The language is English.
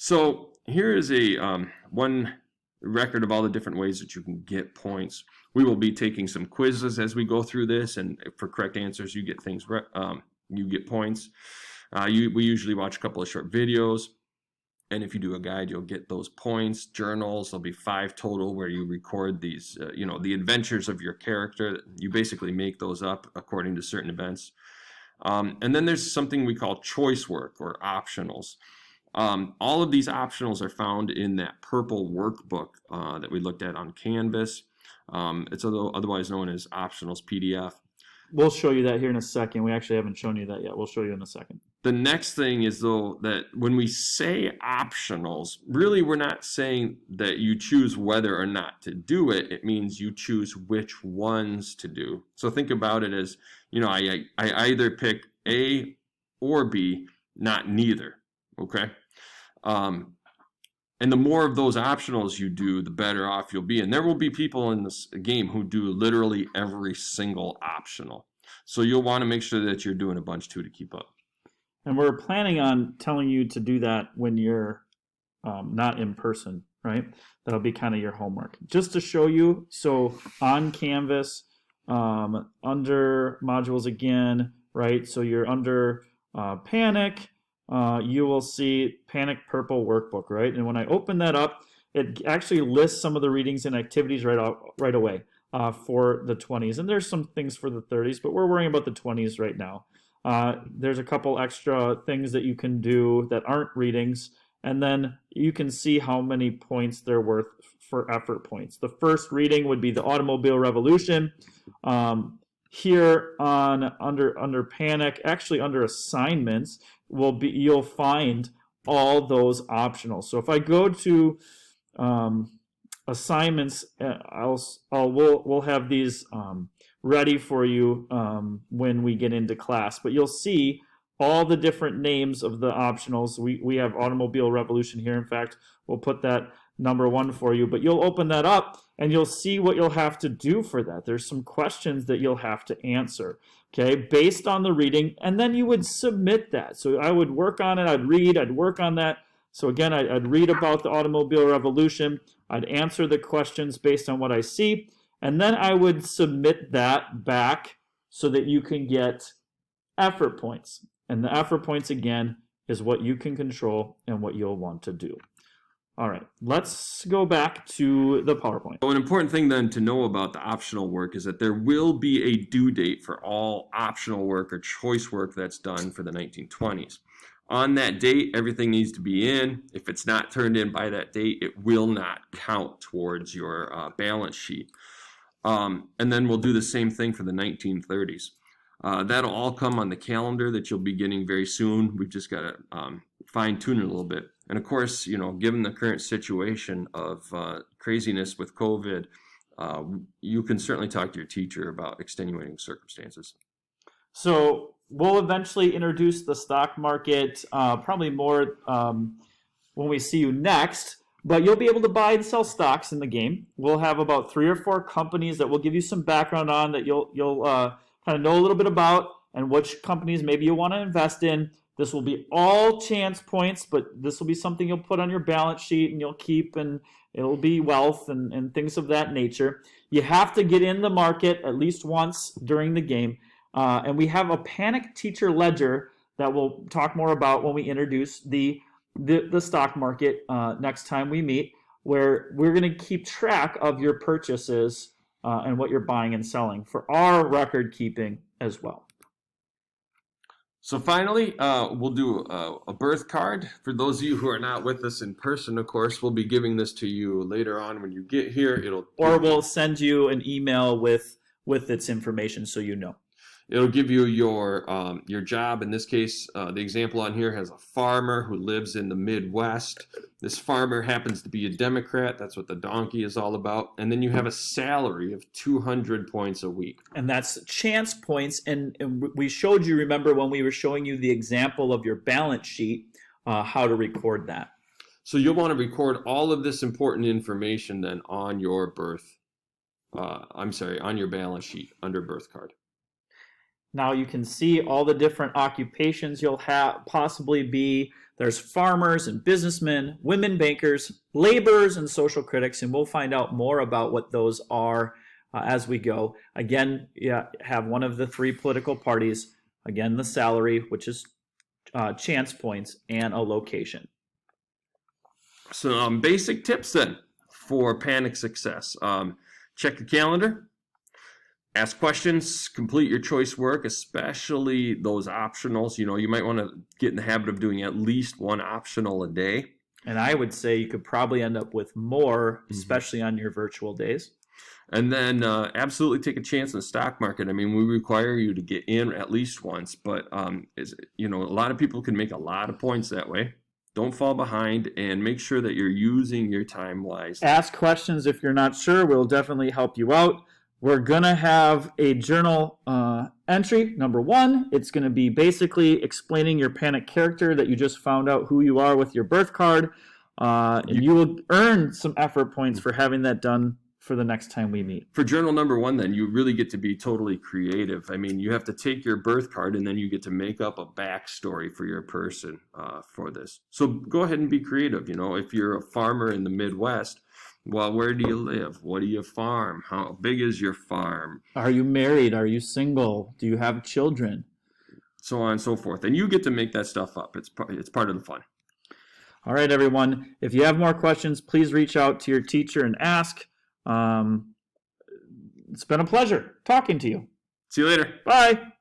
So here is a one record of all the different ways that you can get points. We will be taking some quizzes as we go through this, and for correct answers, you get you get points. We usually watch a couple of short videos, and if you do a guide, you'll get those points. Journals, there'll be 5 total where you record these, the adventures of your character. You basically make those up according to certain events. And then there's something we call choice work or optionals. All of these optionals are found in that purple workbook that we looked at on Canvas. It's otherwise known as Optionals PDF. We'll show you that here in a second. We actually haven't shown you that yet. We'll show you in a second. The next thing is, though, that when we say optionals, really we're not saying that you choose whether or not to do it. It means you choose which ones to do. So think about it as, I either pick A or B, not neither. Okay? And the more of those optionals you do, the better off you'll be. And there will be people in this game who do literally every single optional. So you'll want to make sure that you're doing a bunch too to keep up. And we're planning on telling you to do that when you're not in person, right? That'll be kind of your homework. Just to show you, so on Canvas, under modules again, right? So you're under Panic. You will see Panic Purple Workbook, right? And when I open that up, it actually lists some of the readings and activities right away for the 20s. And there's some things for the 30s, but we're worrying about the 20s right now. There's a couple extra things that you can do that aren't readings, and then you can see how many points they're worth for effort points. The first reading would be the Automobile Revolution. Here on under Panic, actually under Assignments, you'll find all those optionals. So if I go to Assignments, we'll have these ready for you when we get into class. But you'll see all the different names of the optionals. We have Automobile Revolution here. In fact, we'll put that number 1 for you. But you'll open that up and you'll see what you'll have to do for that. There's some questions that you'll have to answer, okay, based on the reading. And then you would submit that. So I would work on it. I'd work on that. So again, I'd read about the Automobile Revolution. I'd answer the questions based on what I see. And then I would submit that back so that you can get effort points. And the effort points, again, is what you can control and what you'll want to do. All right, let's go back to the PowerPoint. So an important thing then to know about the optional work is that there will be a due date for all optional work or choice work that's done for the 1920s. On that date, everything needs to be in. If it's not turned in by that date, it will not count towards your balance sheet. And then we'll do the same thing for the 1930s. That'll all come on the calendar that you'll be getting very soon. We've just got to fine tune it a little bit. And of course, given the current situation of craziness with COVID, you can certainly talk to your teacher about extenuating circumstances. So we'll eventually introduce the stock market, probably more when we see you next. But you'll be able to buy and sell stocks in the game. We'll have about 3 or 4 companies that we'll give you some background on that you'll kind of know a little bit about, and which companies maybe you want to invest in. This will be all chance points, but this will be something you'll put on your balance sheet and you'll keep, and it'll be wealth and things of that nature. You have to get in the market at least once during the game. And we have a Panic Teacher Ledger that we'll talk more about when we introduce the stock market next time we meet, where we're going to keep track of your purchases and what you're buying and selling for our record keeping as well. So finally, we'll do a birth card. For those of you who are not with us in person, of course, we'll be giving this to you later on when you get here. We'll send you an email with its information so you know. It'll give you your job. In this case, the example on here has a farmer who lives in the Midwest. This farmer happens to be a Democrat. That's what the donkey is all about. And then you have a salary of 200 points a week. And that's chance points. And we showed you, remember, when we were showing you the example of your balance sheet, how to record that. So you'll want to record all of this important information then on your on your balance sheet under birth card. Now you can see all the different occupations you'll possibly be. There's farmers and businessmen, women bankers, laborers, and social critics, and we'll find out more about what those are as we go. Again, have one of the three political parties. Again, the salary, which is chance points, and a location. So basic tips then for panic success. Check your calendar. Ask questions, complete your choice work, especially those optionals. You might want to get in the habit of doing at least one optional a day. And I would say you could probably end up with more, especially on your virtual days. And then absolutely take a chance in the stock market. I mean, we require you to get in at least once, but a lot of people can make a lot of points that way. Don't fall behind, and make sure that you're using your time wisely. Ask questions if you're not sure. We'll definitely help you out. We're going to have a journal entry. Number 1, it's going to be basically explaining your panic character that you just found out who you are with your birth card. And you will earn some effort points for having that done for the next time we meet. For journal number 1, then, you really get to be totally creative. I mean, you have to take your birth card and then you get to make up a backstory for your person for this. So go ahead and be creative. If you're a farmer in the Midwest, well, where do you live? What do you farm? How big is your farm? Are you married? Are you single? Do you have children? So on and so forth. And you get to make that stuff up. It's part of the fun. All right, everyone. If you have more questions, please reach out to your teacher and ask. It's been a pleasure talking to you. See you later. Bye.